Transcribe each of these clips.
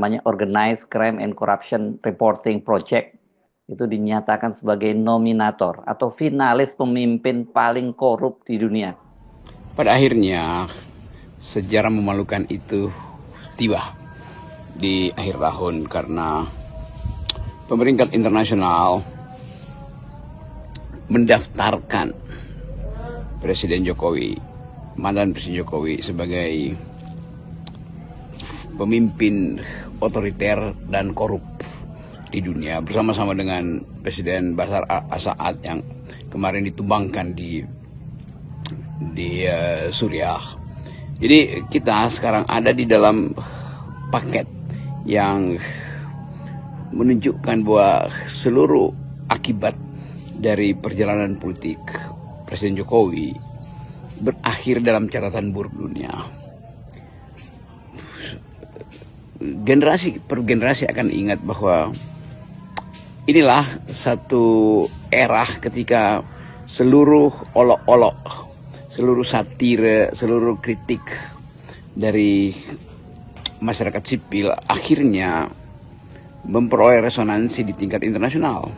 namanya Organized Crime and Corruption Reporting Project itu dinyatakan sebagai nominator atau finalis pemimpin paling korup di dunia. Pada akhirnya sejarah memalukan itu tiba di akhir tahun karena peringkat internasional mendaftarkan Presiden Jokowi, mantan Presiden Jokowi sebagai pemimpin otoriter dan korup di dunia bersama-sama dengan Presiden Bashar al-Assad yang kemarin ditumbangkan di Suriah. Jadi kita sekarang ada di dalam paket yang menunjukkan bahwa seluruh akibat dari perjalanan politik Presiden Jokowi berakhir dalam catatan buruk dunia. Generasi per generasi akan ingat bahwa inilah satu era ketika seluruh olok-olok, seluruh satire, seluruh kritik dari masyarakat sipil akhirnya memperoleh resonansi di tingkat internasional.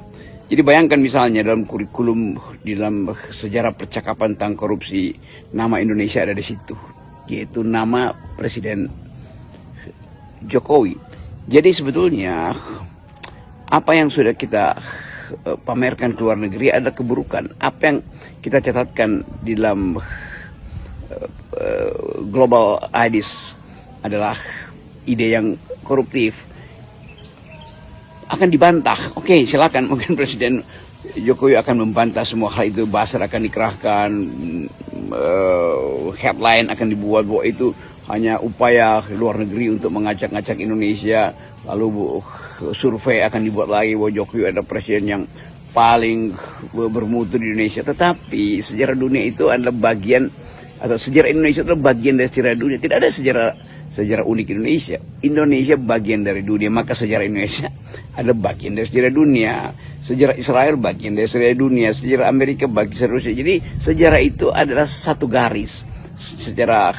Jadi bayangkan misalnya dalam kurikulum, di dalam sejarah percakapan tentang korupsi, nama Indonesia ada di situ, yaitu nama Presiden Jokowi. Jadi sebetulnya apa yang sudah kita pamerkan ke luar negeri adalah keburukan. Apa yang kita catatkan di dalam global ideas adalah ide yang koruptif akan dibantah. Oke, silakan, mungkin Presiden Jokowi akan membantah semua hal itu. Buzzer akan dikerahkan, headline akan dibuat bahwa itu hanya upaya luar negeri untuk mengacak-ngacak Indonesia. Lalu survei akan dibuat lagi bahwa Jokowi adalah presiden yang paling bermutu di Indonesia. Tetapi sejarah dunia itu adalah bagian, atau sejarah Indonesia adalah bagian dari sejarah dunia. Tidak ada sejarah unik Indonesia. Indonesia bagian dari dunia, maka sejarah Indonesia adalah bagian dari sejarah dunia. Sejarah Israel bagian dari sejarah dunia, sejarah Amerika bagian dari Rusia. Jadi sejarah itu adalah satu garis secara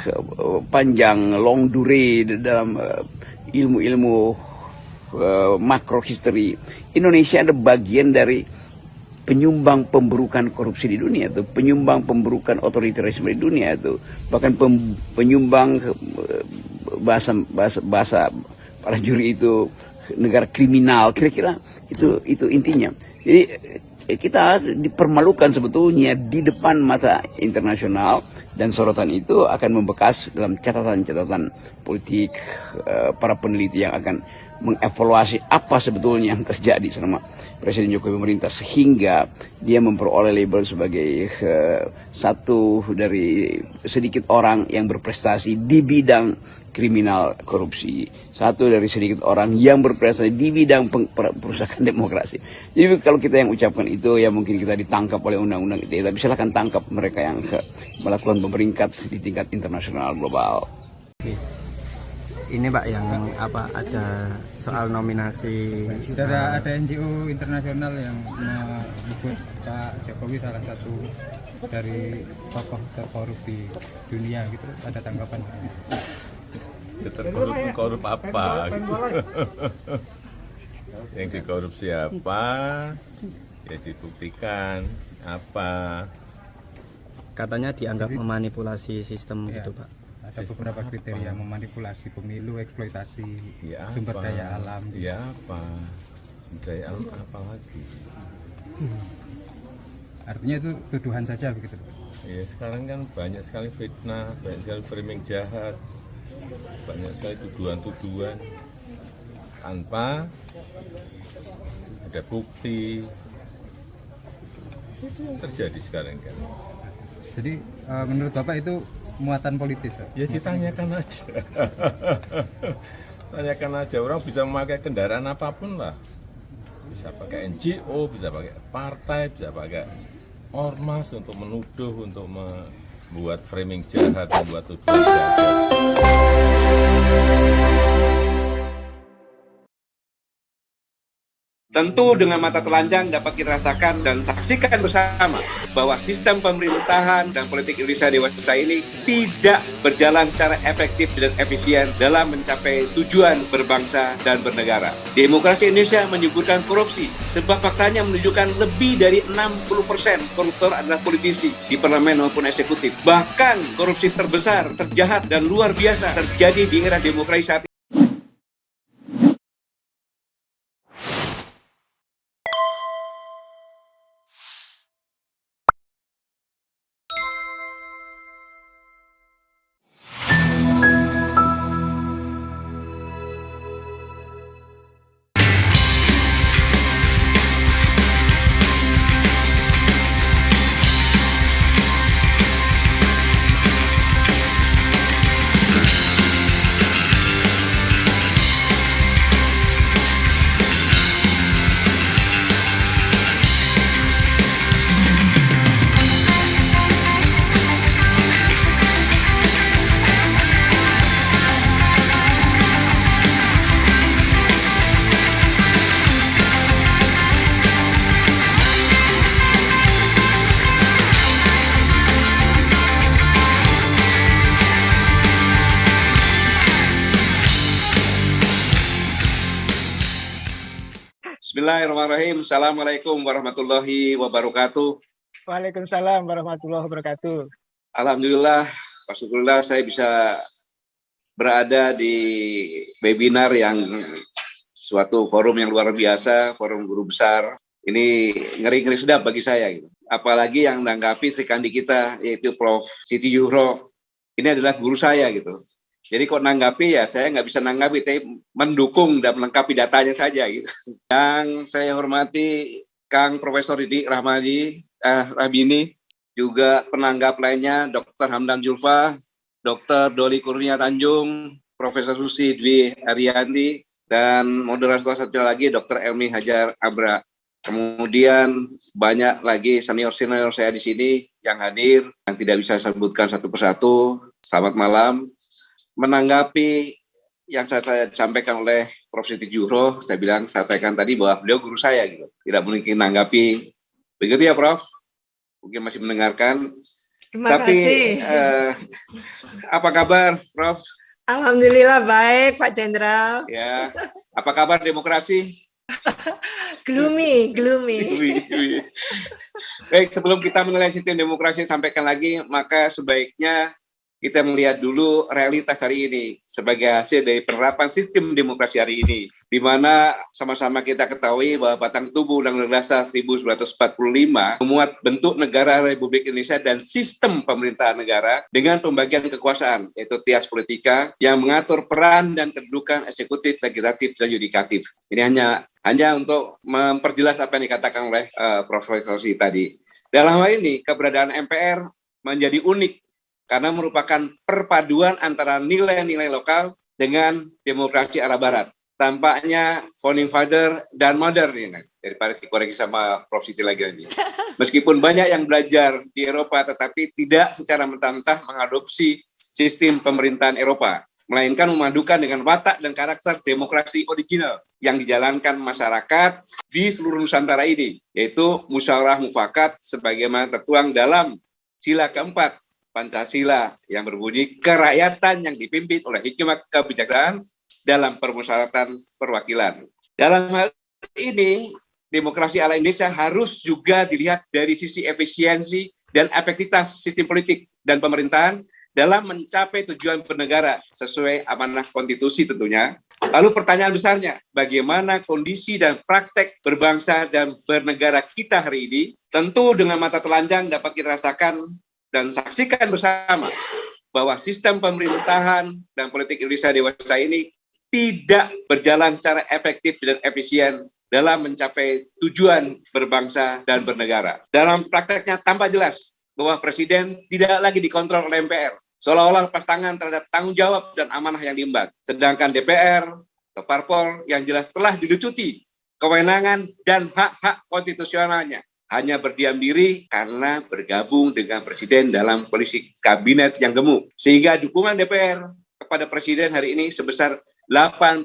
panjang, long durée dalam ilmu-ilmu makro history. Indonesia ada bagian dari penyumbang pemburukan korupsi di dunia itu, penyumbang pemburukan otoritarisme di dunia itu, bahkan penyumbang bahasa para juri itu negara kriminal. Kira-kira itu intinya. Jadi kita dipermalukan sebetulnya di depan mata internasional, dan sorotan itu akan membekas dalam catatan-catatan politik para peneliti yang akan mengevaluasi apa sebetulnya yang terjadi selama Presiden Jokowi memerintah sehingga dia memperoleh label sebagai satu dari sedikit orang yang berprestasi di bidang kriminal korupsi, satu dari sedikit orang yang berprestasi di bidang perusahaan demokrasi. Jadi kalau kita yang ucapkan itu, ya mungkin kita ditangkap oleh undang-undang ITE, tapi silahkan tangkap mereka yang melakukan peringkat di tingkat internasional global. Ini Pak yang apa, ada soal nominasi. Sudah ada NGO internasional yang menyebut Pak Jokowi salah satu dari tokoh terkorup di dunia gitu. Ada tanggapan? Terkorup apa? Yang dikorup siapa? Ya dibuktikan apa? Katanya dianggap memanipulasi sistem Ya, gitu Pak. ada beberapa kriteria memanipulasi pemilu, eksploitasi Ya sumber apa? daya alam. Ya apa? Sumber daya alam apa lagi? Artinya itu tuduhan saja begitu. Ya sekarang kan banyak sekali fitnah, banyak sekali framing jahat, banyak sekali tuduhan-tuduhan tanpa ada bukti. Itu yang terjadi sekarang kan. Jadi menurut Bapak itu muatan politis? Ya ditanyakan aja. Tanyakan aja, orang bisa memakai kendaraan apapun lah. Bisa pakai NGO, bisa pakai partai, bisa pakai ormas untuk menuduh, untuk membuat framing jahat, membuat tuduhan jahat. Tentu dengan mata telanjang dapat kita rasakan dan saksikan bersama bahwa sistem pemerintahan dan politik Indonesia dewasa ini tidak berjalan secara efektif dan efisien dalam mencapai tujuan berbangsa dan bernegara. Demokrasi Indonesia menyuburkan korupsi sebab faktanya menunjukkan lebih dari 60% koruptor adalah politisi di parlemen maupun eksekutif. Bahkan korupsi terbesar, terjahat dan luar biasa terjadi di era demokrasi saat ini. Bismillahirrahmanirrahim. Assalamualaikum warahmatullahi wabarakatuh. Waalaikumsalam warahmatullahi wabarakatuh. Alhamdulillah, Pak Syukurullah saya bisa berada di webinar yang suatu forum yang luar biasa, forum guru besar. Ini ngeri-ngeri sedap bagi saya. Gitu. Apalagi yang menanggapi Sri Kandi kita, yaitu Prof. Siti Zuhro. Ini adalah guru saya gitu. Jadi kok nanggapi ya saya nggak bisa nanggapi, tapi mendukung dan melengkapi datanya saja gitu. Yang saya hormati Kang Profesor Didik Rahbini, juga penanggap lainnya Dr. Hamdan Julfa, Dr. Doli Kurnia Tanjung, Profesor Susi Dwi Ariyanti, dan moderator satu lagi Dr. Elmi Hajar Abra. Kemudian banyak lagi senior-senior saya di sini yang hadir, yang tidak bisa saya sebutkan satu persatu. Selamat malam. Menanggapi yang saya sampaikan oleh Prof. Siti Zuhro, saya sampaikan tadi bahwa beliau guru saya gitu. Tidak mungkin menanggapi. Begitu ya Prof? Mungkin masih mendengarkan. Terima Tapi, kasih. Apa kabar Prof? Alhamdulillah baik Pak Jenderal. Ya. Apa kabar demokrasi? Gloomy. Baik, sebelum kita menilai sistem demokrasi, sampaikan lagi, maka sebaiknya kita melihat dulu realitas hari ini sebagai hasil dari penerapan sistem demokrasi hari ini, di mana sama-sama kita ketahui bahwa batang tubuh Undang-Undang Dasar 1945 memuat bentuk negara Republik Indonesia dan sistem pemerintahan negara dengan pembagian kekuasaan, yaitu trias politika yang mengatur peran dan kedudukan eksekutif, legislatif, dan yudikatif. Ini hanya untuk memperjelas apa yang dikatakan oleh Profesor Si tadi. Dalam hal ini, keberadaan MPR menjadi unik karena merupakan perpaduan antara nilai-nilai lokal dengan demokrasi arah barat. Tampaknya founding father dan modern ini, daripada dikoreksi sama Prof. Siti lagi ini. Meskipun banyak yang belajar di Eropa, tetapi tidak secara mentah-mentah mengadopsi sistem pemerintahan Eropa, melainkan memadukan dengan watak dan karakter demokrasi original yang dijalankan masyarakat di seluruh Nusantara ini, yaitu musyawarah mufakat sebagaimana tertuang dalam sila keempat Pancasila yang berbunyi kerakyatan yang dipimpin oleh hikmat kebijaksanaan dalam permusyawaratan perwakilan. Dalam hal ini, demokrasi ala Indonesia harus juga dilihat dari sisi efisiensi dan efektivitas sistem politik dan pemerintahan dalam mencapai tujuan bernegara sesuai amanah konstitusi tentunya. Lalu pertanyaan besarnya, bagaimana kondisi dan praktek berbangsa dan bernegara kita hari ini? Tentu dengan mata telanjang dapat kita rasakan dan saksikan bersama bahwa sistem pemerintahan dan politik Indonesia dewasa ini tidak berjalan secara efektif dan efisien dalam mencapai tujuan berbangsa dan bernegara. Dalam prakteknya tampak jelas bahwa Presiden tidak lagi dikontrol oleh MPR, seolah-olah lepas tangan terhadap tanggung jawab dan amanah yang diemban. Sedangkan DPR atau Parpol yang jelas telah dilucuti kewenangan dan hak-hak konstitusionalnya, hanya berdiam diri karena bergabung dengan Presiden dalam koalisi kabinet yang gemuk. Sehingga dukungan DPR kepada Presiden hari ini sebesar 82%.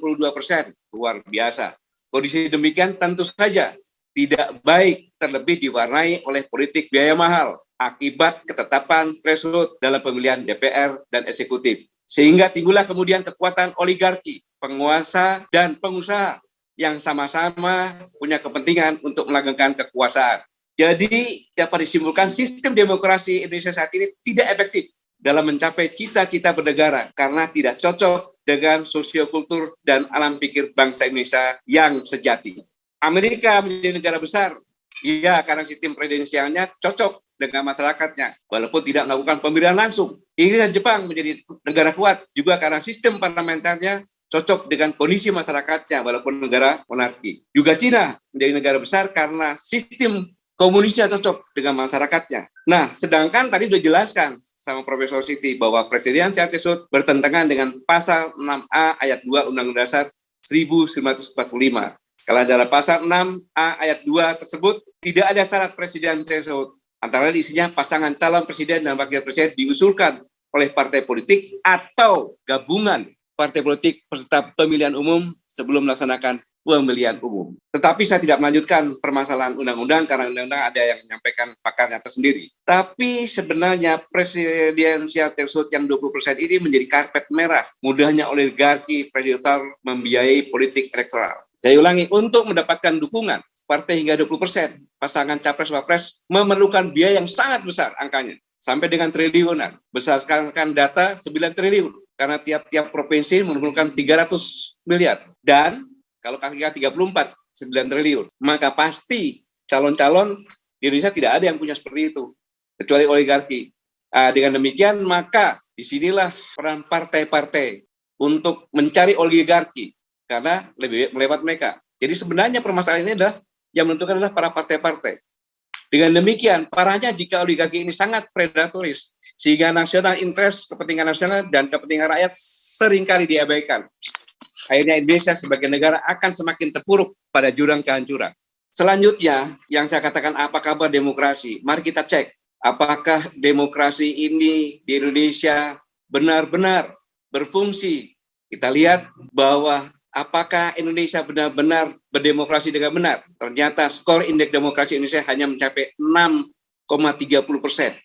Luar biasa. Kondisi demikian tentu saja tidak baik, terlebih diwarnai oleh politik biaya mahal akibat ketetapan threshold dalam pemilihan DPR dan eksekutif. Sehingga timbullah kemudian kekuatan oligarki, penguasa dan pengusaha yang sama-sama punya kepentingan untuk melanggengkan kekuasaan. Jadi dapat disimpulkan sistem demokrasi Indonesia saat ini tidak efektif dalam mencapai cita-cita bernegara karena tidak cocok dengan sosiokultur dan alam pikir bangsa Indonesia yang sejati. Amerika menjadi negara besar, ya karena sistem presidensialnya cocok dengan masyarakatnya, walaupun tidak melakukan pemilihan langsung. Inggris dan Jepang menjadi negara kuat juga karena sistem parlamenternya cocok dengan kondisi masyarakatnya, walaupun negara monarki. Juga Cina menjadi negara besar karena sistem komunisnya cocok dengan masyarakatnya. Nah, sedangkan tadi sudah jelaskan sama Profesor Siti bahwa presidensial threshold bertentangan dengan pasal 6A ayat 2 Undang-Undang Dasar 1945. Kalau dalam pasal 6A ayat 2 tersebut tidak ada syarat presiden threshold. Antara lain isinya pasangan calon presiden dan wakil presiden diusulkan oleh partai politik atau gabungan partai politik peserta pemilihan umum sebelum melaksanakan pemilihan umum. Tetapi saya tidak melanjutkan permasalahan undang-undang karena undang-undang ada yang menyampaikan pakarnya tersendiri. Tapi sebenarnya presidensial threshold yang 20% ini menjadi karpet merah. Mudahnya oligarki predator membiayai politik elektoral. Saya ulangi, untuk mendapatkan dukungan partai hingga 20%, pasangan capres-wapres memerlukan biaya yang sangat besar angkanya, sampai dengan triliunan. Berdasarkan data 9 triliun, karena tiap-tiap provinsi memerlukan 300 miliar. Dan kalau kira 34, 9 triliun, maka pasti calon-calon di Indonesia tidak ada yang punya seperti itu, kecuali oligarki. Dengan demikian, maka disinilah peran partai-partai untuk mencari oligarki, karena lebih melewat mereka. Jadi sebenarnya permasalahan ini adalah yang menentukan adalah para partai-partai. Dengan demikian, parahnya jika oligarki ini sangat predatoris, sehingga national interest, kepentingan nasional dan kepentingan rakyat seringkali diabaikan. Akhirnya Indonesia sebagai negara akan semakin terpuruk pada jurang kehancuran. Selanjutnya, yang saya katakan apa kabar demokrasi? Mari kita cek, apakah demokrasi ini di Indonesia benar-benar berfungsi. Kita lihat bahwa apakah Indonesia benar-benar berdemokrasi dengan benar? Ternyata skor indeks demokrasi Indonesia hanya mencapai 6,30%.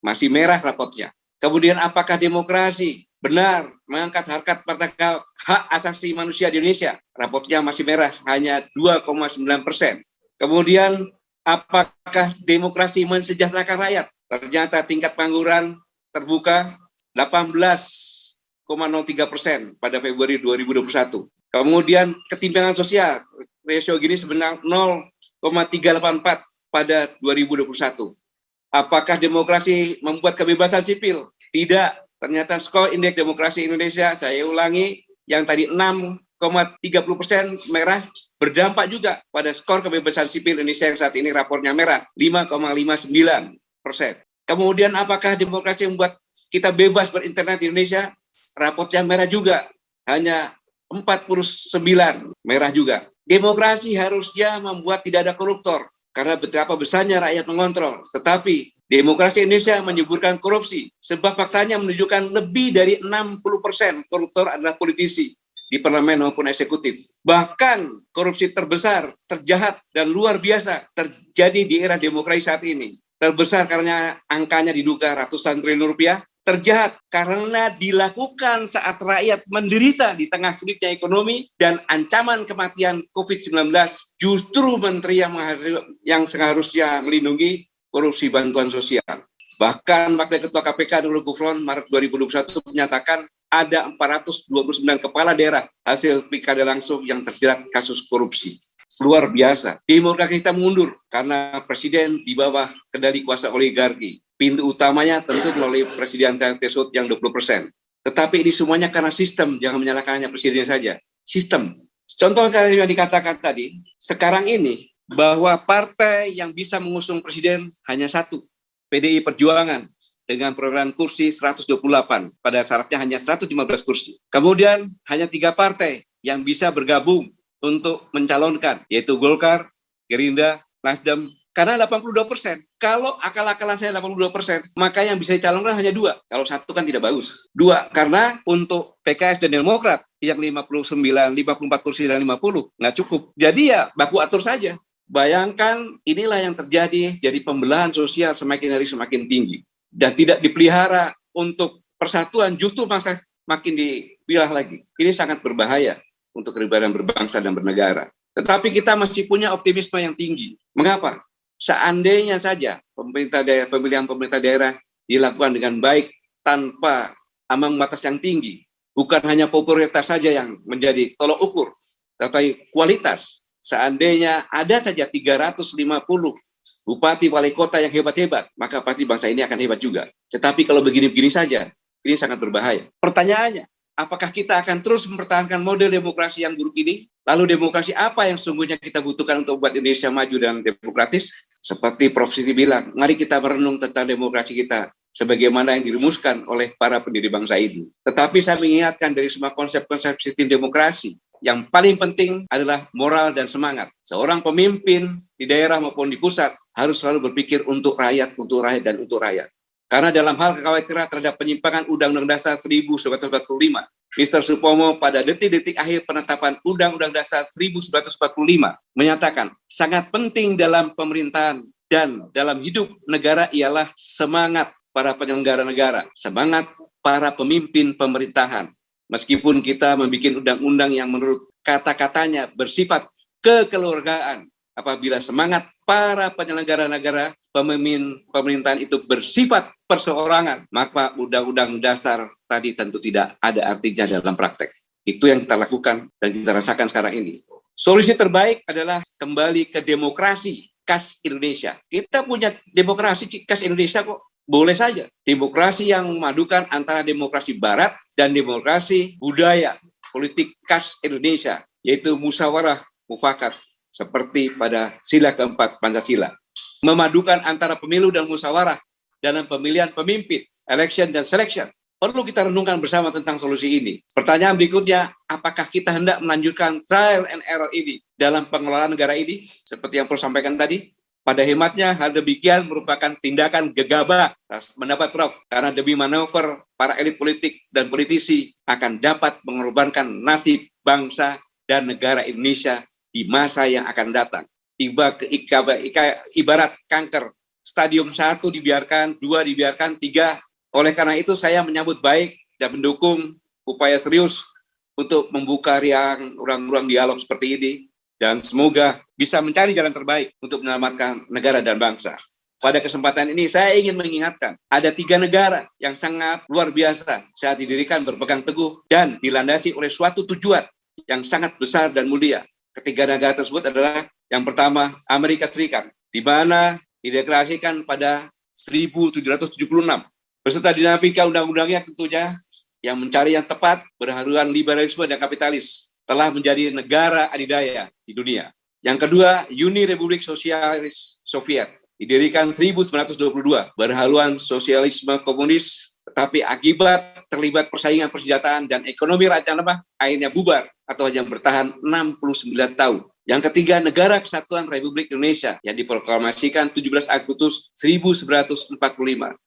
Masih merah rapotnya. Kemudian apakah demokrasi benar mengangkat harkat martabat hak asasi manusia di Indonesia? Rapotnya masih merah, hanya 2,9%. Kemudian apakah demokrasi mensejahterakan rakyat? Ternyata tingkat pengangguran terbuka 18,03% pada Februari 2021. Kemudian ketimpangan sosial, rasio Gini sebenarnya 0,384 pada 2021. Apakah demokrasi membuat kebebasan sipil? Tidak. Ternyata skor indeks demokrasi Indonesia, saya ulangi, yang tadi 6,30% merah, berdampak juga pada skor kebebasan sipil Indonesia yang saat ini rapornya merah, 5,59%. Kemudian apakah demokrasi membuat kita bebas berinternet di Indonesia? Rapornya merah juga, hanya 49, merah juga. Demokrasi harusnya membuat tidak ada koruptor, karena betapa besarnya rakyat mengontrol. Tetapi demokrasi Indonesia menyuburkan korupsi, sebab faktanya menunjukkan lebih dari 60% koruptor adalah politisi di parlemen maupun eksekutif. Bahkan korupsi terbesar, terjahat, dan luar biasa terjadi di era demokrasi saat ini. Terbesar karena angkanya diduga ratusan triliun rupiah, terjahat karena dilakukan saat rakyat menderita di tengah sulitnya ekonomi dan ancaman kematian COVID-19. Justru menteri yang seharusnya melindungi korupsi bantuan sosial. Bahkan Wakil Ketua KPK Nurul Gufron Maret 2021 menyatakan ada 429 kepala daerah hasil pilkada langsung yang terjerat kasus korupsi. Luar biasa. Demokrasi kita mundur karena presiden di bawah kendali kuasa oligarki. Pintu utamanya tentu melalui presidensial threshold yang 20%. Tetapi ini semuanya karena sistem, jangan menyalahkan hanya presiden saja. Sistem. Contoh yang dikatakan tadi, sekarang ini bahwa partai yang bisa mengusung presiden hanya satu, PDI Perjuangan, dengan program kursi 128, pada syaratnya hanya 115 kursi. Kemudian hanya 3 partai yang bisa bergabung untuk mencalonkan, yaitu Golkar, Gerindra, Nasdem, Karena 82%. Kalau akal-akalan saya 82%, maka yang bisa dicalonkan hanya 2. Kalau 1 kan tidak bagus. 2, karena untuk PKS dan Demokrat yang 54 kursi dan 50, nggak cukup. Jadi ya baku atur saja. Bayangkan inilah yang terjadi, jadi pembelahan sosial semakin hari semakin tinggi. Dan tidak dipelihara untuk persatuan, justru makin dipilah lagi. Ini sangat berbahaya untuk kehidupan berbangsa dan bernegara. Tetapi kita masih punya optimisme yang tinggi. Mengapa? Seandainya saja pemilihan pemerintah daerah dilakukan dengan baik tanpa ambang batas yang tinggi, bukan hanya popularitas saja yang menjadi tolok ukur, tetapi kualitas. Seandainya ada saja 350 bupati wali kota yang hebat-hebat, maka pasti bangsa ini akan hebat juga. Tetapi kalau begini-begini saja, ini sangat berbahaya. Pertanyaannya, apakah kita akan terus mempertahankan model demokrasi yang buruk ini? Lalu demokrasi apa yang sesungguhnya kita butuhkan untuk buat Indonesia maju dan demokratis? Seperti Prof. Siti bilang, mari kita merenung tentang demokrasi kita sebagaimana yang dirumuskan oleh para pendiri bangsa ini. Tetapi saya mengingatkan dari semua konsep-konsep sistem demokrasi, yang paling penting adalah moral dan semangat. Seorang pemimpin di daerah maupun di pusat harus selalu berpikir untuk rakyat, dan untuk rakyat. Karena dalam hal kekhawatiran terhadap penyimpangan Undang-Undang Dasar 1945, Mr. Supomo pada detik-detik akhir penetapan Undang-Undang Dasar 1945 menyatakan sangat penting dalam pemerintahan dan dalam hidup negara ialah semangat para penyelenggara negara, semangat para pemimpin pemerintahan. Meskipun kita membuat undang-undang yang menurut kata-katanya bersifat kekeluargaan, apabila semangat para penyelenggara negara, pemimpin pemerintahan itu bersifat perseorangan, maka undang-undang dasar tadi tentu tidak ada artinya dalam praktek. Itu yang kita lakukan dan kita rasakan sekarang ini. Solusi terbaik adalah kembali ke demokrasi khas Indonesia. Kita punya demokrasi khas Indonesia kok. Boleh saja. Demokrasi yang memadukan antara demokrasi barat dan demokrasi budaya politik khas Indonesia, yaitu musyawarah mufakat, seperti pada sila keempat Pancasila. Memadukan antara pemilu dan musyawarah dalam pemilihan pemimpin, election dan selection. Perlu kita renungkan bersama tentang solusi ini. Pertanyaan berikutnya, apakah kita hendak melanjutkan trial and error ini dalam pengelolaan negara ini? Seperti yang Prof sampaikan tadi, pada hematnya hal demikian merupakan tindakan gegabah, mendapat Prof, karena demi manuver para elit politik dan politisi akan dapat mengorbankan nasib bangsa dan negara Indonesia di masa yang akan datang. Ibarat kanker, stadium 1 dibiarkan, 2 dibiarkan, 3. Oleh karena itu saya menyambut baik dan mendukung upaya serius untuk membuka ruang-ruang dialog seperti ini, dan semoga bisa mencari jalan terbaik untuk menyelamatkan negara dan bangsa. Pada kesempatan ini saya ingin mengingatkan, ada 3 negara yang sangat luar biasa saat didirikan berpegang teguh dan dilandasi oleh suatu tujuan yang sangat besar dan mulia. Ketiga negara tersebut adalah yang pertama Amerika Serikat, di mana dideklarasikan pada 1776. Beserta dinamika undang-undangnya tentunya yang mencari yang tepat, berhaluan liberalisme dan kapitalis, telah menjadi negara adidaya di dunia. Yang kedua, Uni Republik Sosialis Soviet, didirikan 1922, berhaluan sosialisme komunis, tetapi akibat terlibat persaingan persenjataan dan ekonomi rakyat lemah, akhirnya bubar atau hanya bertahan 69 tahun. Yang ketiga, Negara Kesatuan Republik Indonesia yang diproklamasikan 17 Agustus 1945.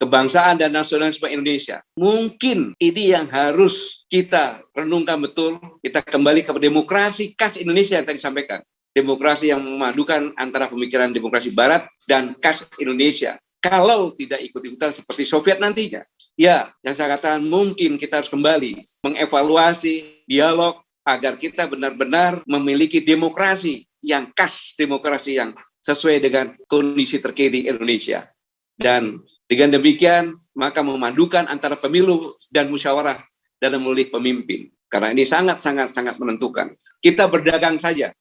Kebangsaan dan nasionalisme Indonesia. Mungkin ini yang harus kita renungkan betul. Kita kembali ke demokrasi khas Indonesia yang tadi disampaikan. Demokrasi yang memadukan antara pemikiran demokrasi Barat dan khas Indonesia. Kalau tidak ikut-ikutan seperti Soviet nantinya. Ya, yang saya katakan mungkin kita harus kembali mengevaluasi dialog agar kita benar-benar memiliki demokrasi yang khas, demokrasi yang sesuai dengan kondisi terkini Indonesia. Dan dengan demikian, maka memadukan antara pemilu dan musyawarah dalam memilih pemimpin. Karena ini sangat-sangat menentukan. Kita berdagang saja,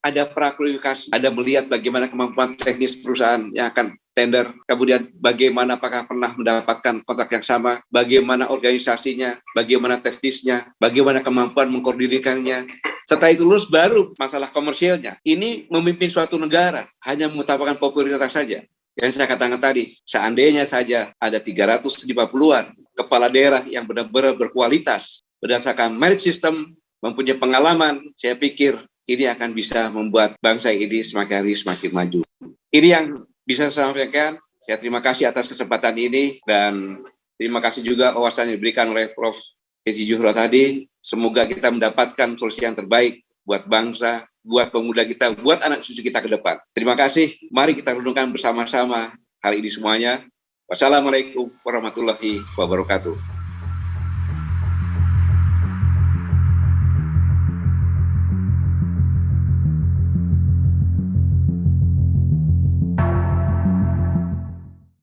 ada prakualifikasi, ada melihat bagaimana kemampuan teknis perusahaan yang akan tender, kemudian bagaimana apakah pernah mendapatkan kontrak yang sama, bagaimana organisasinya, bagaimana teknisnya, bagaimana kemampuan mengkoordinasikannya. Setelah itu lulus baru masalah komersialnya. Ini memimpin suatu negara hanya mengutamakan popularitas saja. Yang saya katakan tadi, seandainya saja ada 350-an kepala daerah yang benar-benar berkualitas berdasarkan merit system, mempunyai pengalaman, saya pikir ini akan bisa membuat bangsa ini semakin hari semakin maju. Ini yang bisa saya sampaikan. Saya terima kasih atas kesempatan ini dan terima kasih juga wawasan yang diberikan oleh Prof. Ezi Zuhro tadi. Semoga kita mendapatkan solusi yang terbaik buat bangsa, buat pemuda kita, buat anak cucu kita ke depan. Terima kasih. Mari kita renungkan bersama-sama hal ini semuanya. Wassalamualaikum warahmatullahi wabarakatuh.